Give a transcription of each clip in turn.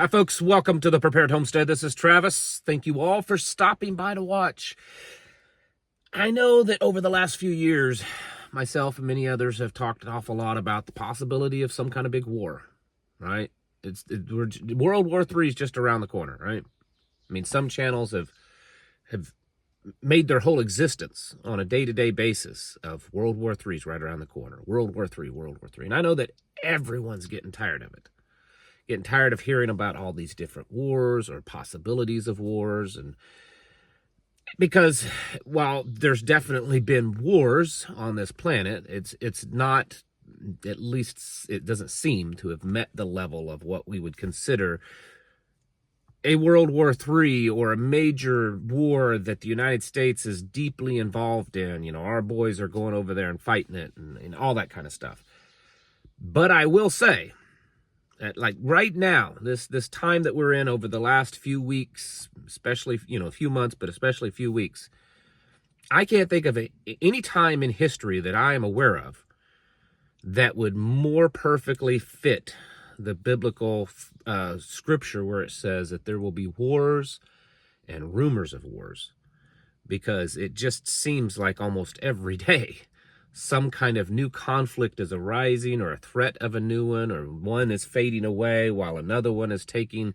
Hi, folks. Welcome to the Prepared Homestead. This is Travis. Thank you all for stopping by to watch. I know that over the last few years, myself and many others have talked an awful lot about the possibility of some kind of big war, right? World War III is just around the corner, right? I mean, some channels have made their whole existence on a day-to-day basis of World War III is right around the corner. World War III, World War III. And I know that everyone's getting tired of it. Getting tired of hearing about all these different wars or possibilities of wars. And because while there's definitely been wars on this planet, it's not, at least it doesn't seem to have met the level of what we would consider a World War III or a major war that the United States is deeply involved in. You know, our boys are going over there and fighting it and all that kind of stuff. But I will say, like right now, this time that we're in over the last few weeks, especially, a few months, but especially a few weeks, I can't think of any time in history that I am aware of that would more perfectly fit the biblical scripture where it says that there will be wars and rumors of wars, because it just seems like almost every day some kind of new conflict is arising, or a threat of a new one, or one is fading away while another one is taking,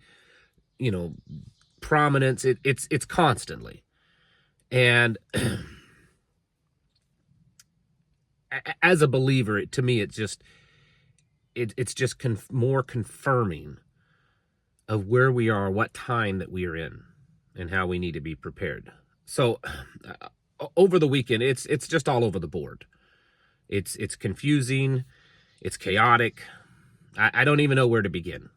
prominence. It's constantly. And as a believer, to me, it's just more confirming of where we are, what time that we are in, and how we need to be prepared. So over the weekend, it's just all over the board. It's confusing. It's chaotic. I don't even know where to begin.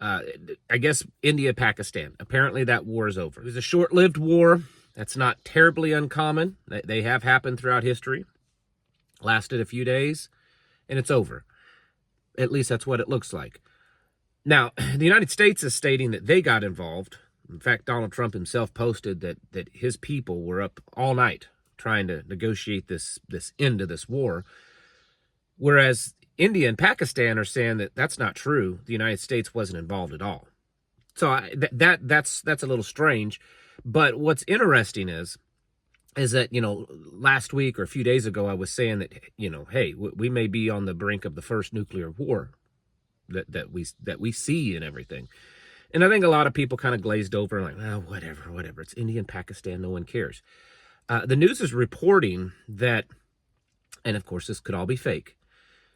I guess India, Pakistan. Apparently that war is over. It was a short-lived war. That's not terribly uncommon. They have happened throughout history. Lasted a few days, and it's over. At least that's what it looks like. Now, the United States is stating that they got involved. In fact, Donald Trump himself posted that his people were up all night trying to negotiate this end of this war, whereas India and Pakistan are saying that that's not true. The United States wasn't involved at all. So that's a little strange. But what's interesting is that, last week or a few days ago, I was saying that, hey, we may be on the brink of the first nuclear war that we see and everything. And I think a lot of people kind of glazed over and like, well, whatever. It's India and Pakistan. No one cares. The news is reporting that, and of course this could all be fake,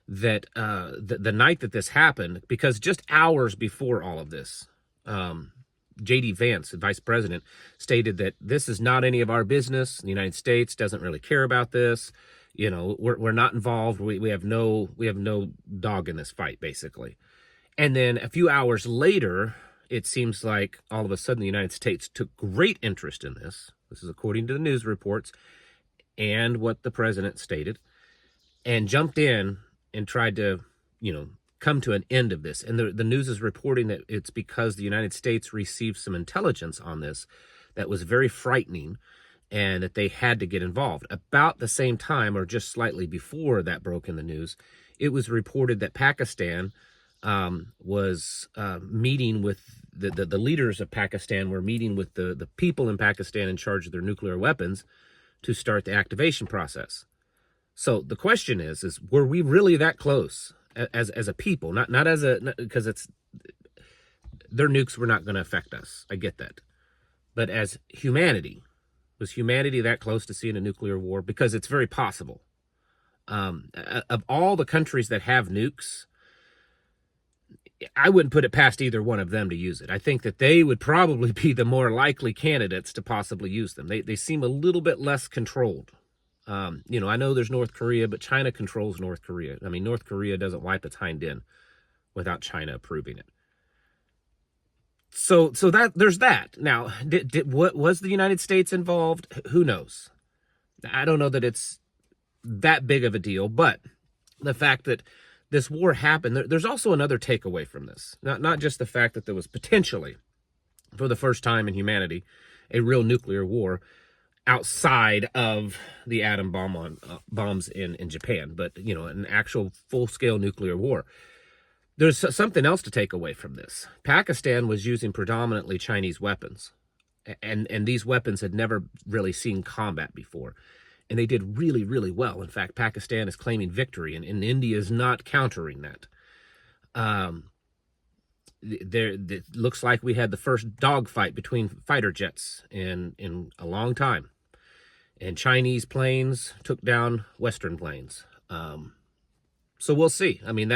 that the night that this happened, because just hours before all of this, J.D. Vance, the vice president, stated that this is not any of our business. The United States doesn't really care about this. We're not involved. We have no dog in this fight, basically. And then a few hours later, it seems like all of a sudden the United States took great interest in this. This is according to the news reports and what the president stated, and jumped in and tried to, come to an end of this. And the news is reporting that it's because the United States received some intelligence on this that was very frightening, and that they had to get involved. About the same time, or just slightly before that broke in the news, it was reported that Pakistan was meeting with the leaders of Pakistan were meeting with the people in Pakistan in charge of their nuclear weapons to start the activation process. So the question is were we really that close as a people? Not because their nukes were not going to affect us. I get that. But as humanity, was humanity that close to seeing a nuclear war? Because it's very possible. Of all the countries that have nukes, I wouldn't put it past either one of them to use it. I think that they would probably be the more likely candidates to possibly use them. They seem a little bit less controlled. I know there's North Korea, but China controls North Korea. I mean, North Korea doesn't wipe its hind end without China approving it. So that there's that. Now, what was the United States involved? Who knows? I don't know that it's that big of a deal, but the fact that this war happened, there's also another takeaway from this. Not just the fact that there was potentially, for the first time in humanity, a real nuclear war outside of the atom bombs in Japan, but, an actual full-scale nuclear war. There's something else to take away from this. Pakistan was using predominantly Chinese weapons, and these weapons had never really seen combat before. And they did really, really well. In fact, Pakistan is claiming victory, and India is not countering that. It looks like we had the first dogfight between fighter jets in a long time. And Chinese planes took down Western planes. So we'll see. I mean,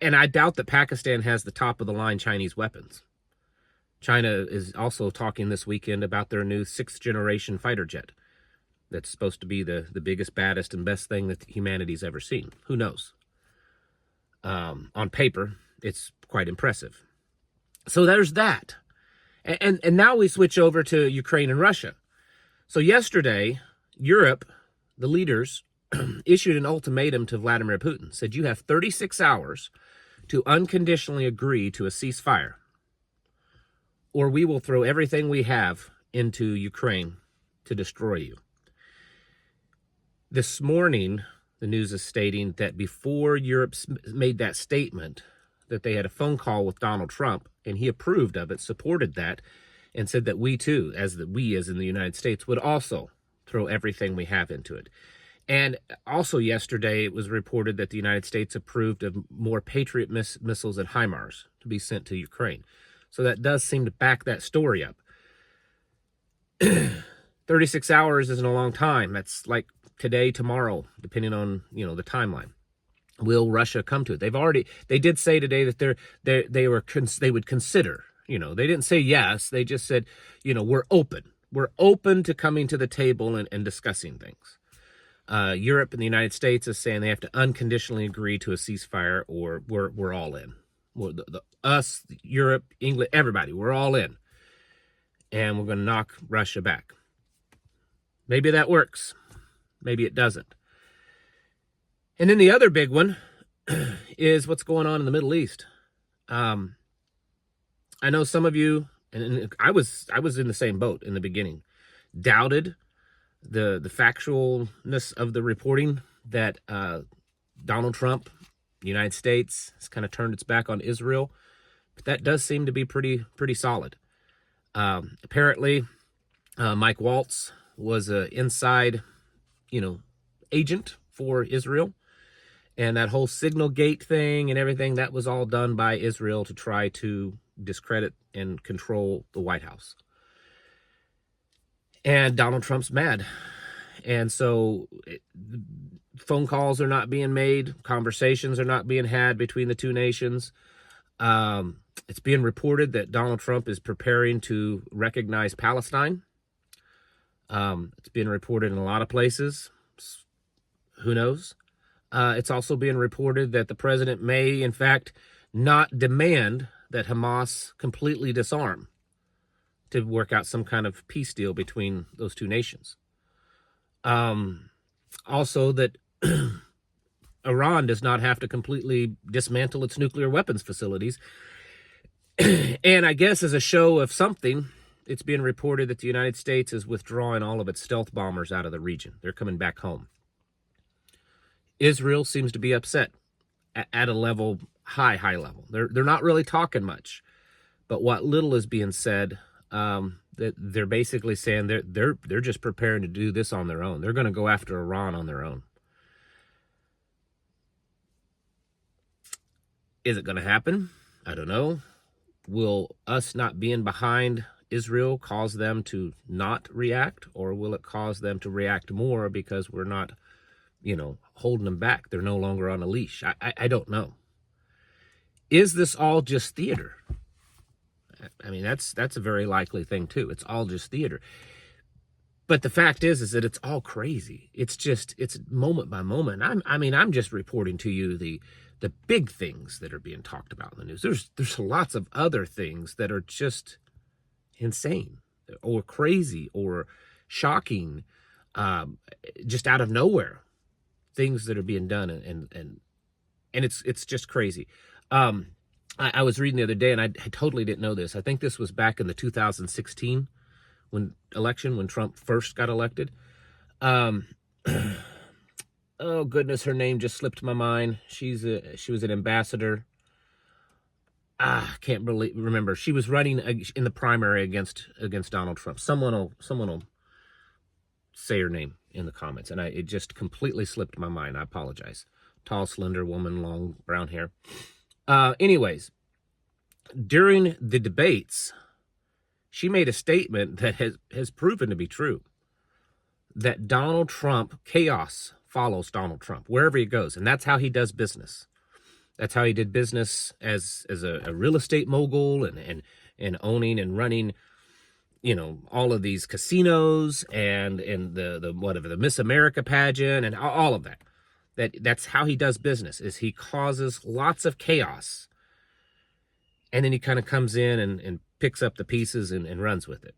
and I doubt that Pakistan has the top of the line Chinese weapons. China is also talking this weekend about their new 6th generation fighter jet. That's supposed to be the biggest, baddest, and best thing that humanity's ever seen. Who knows? On paper, it's quite impressive. So there's that. And now we switch over to Ukraine and Russia. So yesterday, Europe, the leaders, issued an ultimatum to Vladimir Putin. Said, you have 36 hours to unconditionally agree to a ceasefire, or we will throw everything we have into Ukraine to destroy you. This morning, the news is stating that before Europe made that statement, that they had a phone call with Donald Trump, and he approved of it, supported that, and said that we too, as in the United States, would also throw everything we have into it. And also yesterday, it was reported that the United States approved of more Patriot missiles and HIMARS to be sent to Ukraine. So that does seem to back that story up. 36 hours isn't a long time. That's like today, tomorrow, depending on, the timeline. Will Russia come to it? They did say today that they would consider, they didn't say yes. They just said, we're open. We're open to coming to the table and discussing things. Europe and the United States is saying they have to unconditionally agree to a ceasefire, or we're all in. Us, Europe, England, everybody, we're all in. And we're going to knock Russia back. Maybe that works. Maybe it doesn't. And then the other big one is what's going on in the Middle East. I know some of you, and I was in the same boat in the beginning, doubted the factualness of the reporting that Donald Trump, the United States, has kind of turned its back on Israel. But that does seem to be pretty solid. Apparently, Mike Waltz was an inside, agent for Israel. And that whole Signal Gate thing and everything, that was all done by Israel to try to discredit and control the White House. And Donald Trump's mad. And so phone calls are not being made. Conversations are not being had between the two nations. It's being reported that Donald Trump is preparing to recognize Palestine. It's being reported in a lot of places. Who knows? It's also being reported that the president may, in fact, not demand that Hamas completely disarm to work out some kind of peace deal between those two nations. Also that Iran does not have to completely dismantle its nuclear weapons facilities. And I guess as a show of something, it's being reported that the United States is withdrawing all of its stealth bombers out of the region. They're coming back home. Israel seems to be upset at a level, high level. They're not really talking much, but what little is being said, that they're basically saying they're just preparing to do this on their own. They're going to go after Iran on their own. Is it going to happen? I don't know. Will us not being behind Israel cause them to not react, or will it cause them to react more because we're not, holding them back? They're no longer on a leash. I don't know. Is this all just theater? I mean, that's a very likely thing too. It's all just theater. But the fact is that it's all crazy. It's moment by moment. I'm just reporting to you the big things that are being talked about in the news. There's lots of other things that are just insane or crazy or shocking, just out of nowhere. Things that are being done, and it's just crazy. I was reading the other day, and I totally didn't know this. I think this was back in the 2016 election when Trump first got elected. Oh goodness, her name just slipped my mind. She was an ambassador. can't remember. She was running in the primary against Donald Trump. Someone will say her name in the comments, and it just completely slipped my mind. I apologize. Tall, slender woman, long brown hair. Anyways, during the debates, she made a statement that has proven to be true. That Donald Trump, chaos follows Donald Trump wherever he goes, and that's how he does business. That's how he did business as a real estate mogul and owning and running, all of these casinos and the whatever, the Miss America pageant and all of that. That's how he does business, is he causes lots of chaos. And then he kind of comes in and picks up the pieces and runs with it.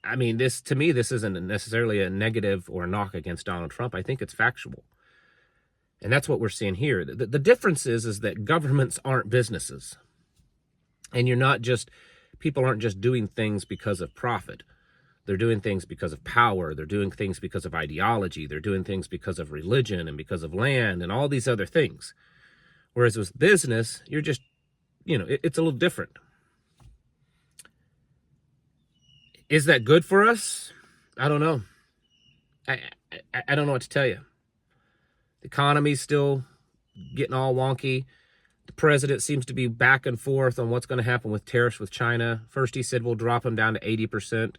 I mean, to me, this isn't necessarily a negative or a knock against Donald Trump. I think it's factual. And that's what we're seeing here. The difference is that governments aren't businesses. And people aren't just doing things because of profit. They're doing things because of power. They're doing things because of ideology. They're doing things because of religion and because of land and all these other things. Whereas with business, you're just, it's a little different. Is that good for us? I don't know. I don't know what to tell you. The economy's still getting all wonky. The president seems to be back and forth on what's going to happen with tariffs with China. First, he said we'll drop them down to 80%,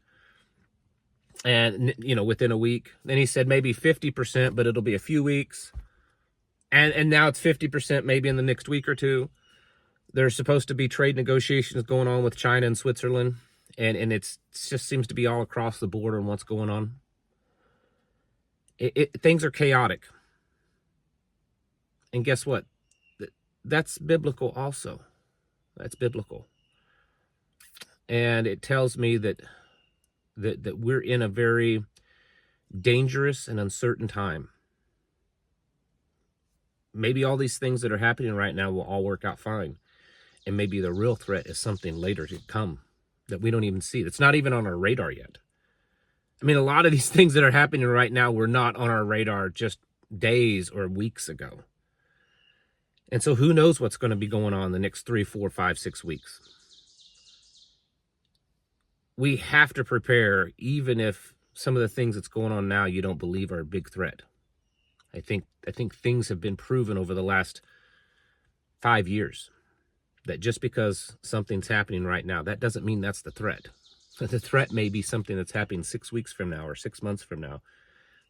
and within a week. Then he said maybe 50%, but it'll be a few weeks. And now it's 50% maybe in the next week or two. There's supposed to be trade negotiations going on with China and Switzerland, and it just seems to be all across the board on what's going on. Things are chaotic. And guess what? That's biblical also. That's biblical. And it tells me that we're in a very dangerous and uncertain time. Maybe all these things that are happening right now will all work out fine. And maybe the real threat is something later to come that we don't even see. It's not even on our radar yet. I mean, a lot of these things that are happening right now were not on our radar just days or weeks ago. And so who knows what's going to be going on the next 3, 4, 5, 6 weeks. We have to prepare, even if some of the things that's going on now you don't believe are a big threat. I think things have been proven over the last 5 years that just because something's happening right now, that doesn't mean that's the threat. The threat may be something that's happening 6 weeks from now or 6 months from now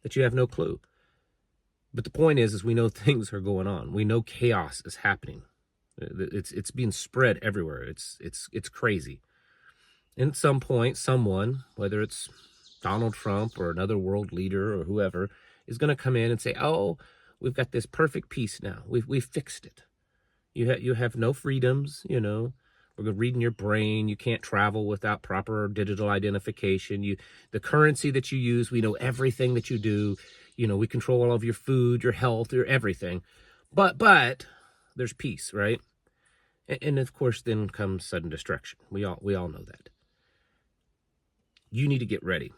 that you have no clue. But the point is we know things are going on. We know chaos is happening. It's being spread everywhere. It's crazy. And at some point, someone, whether it's Donald Trump or another world leader or whoever, is going to come in and say, "Oh, we've got this perfect peace now. We've fixed it. You have no freedoms. We're reading your brain. You can't travel without proper digital identification. The currency that you use, we know everything that you do. We control all of your food, your health, your everything. But there's peace, right? And of course, then comes sudden destruction. We all know that. You need to get ready.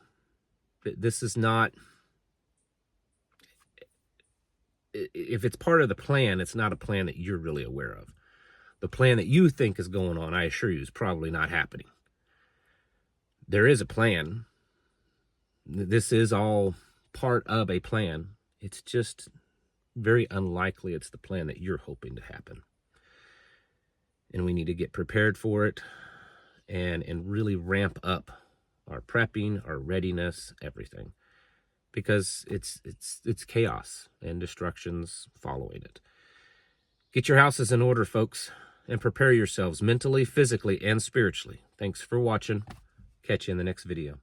This is not. If it's part of the plan, it's not a plan that you're really aware of. The plan that you think is going on, I assure you, is probably not happening. There is a plan. This is all part of a plan. It's just very unlikely it's the plan that you're hoping to happen. And we need to get prepared for it and really ramp up our prepping, our readiness, everything. Because it's chaos and destruction's following it. Get your houses in order, folks, and prepare yourselves mentally, physically, and spiritually. Thanks for watching. Catch you in the next video.